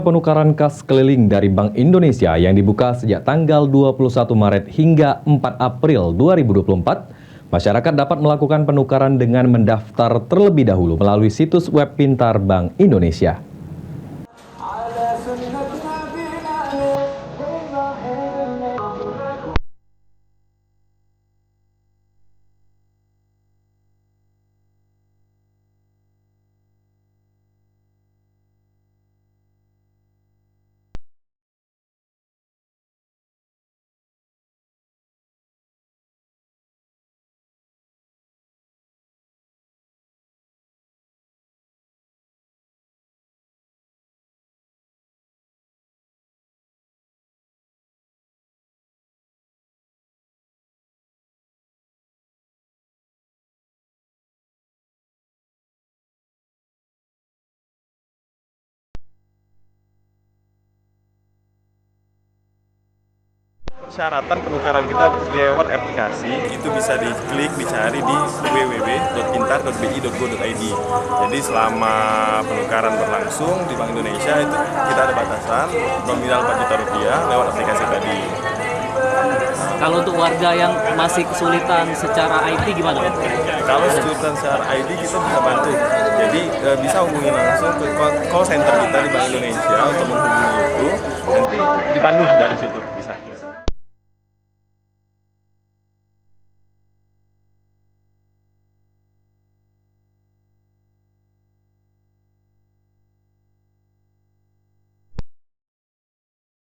penukaran kas keliling dari Bank Indonesia yang dibuka sejak tanggal 21 Maret hingga 4 April 2024, masyarakat dapat melakukan penukaran dengan mendaftar terlebih dahulu melalui situs web pintar Bank Indonesia. Persyaratan penukaran kita lewat aplikasi itu bisa diklik, dicari di www.pintar.bi.go.id. Jadi selama penukaran berlangsung di Bank Indonesia itu kita ada batasan nominal 4 juta rupiah lewat aplikasi tadi. Kalau untuk warga yang masih kesulitan secara IT gimana? Kalau kesulitan secara ID kita bisa bantu. Jadi bisa hubungi langsung ke call center kita di Bank Indonesia untuk menghubungi itu, nanti dipandu dari situ.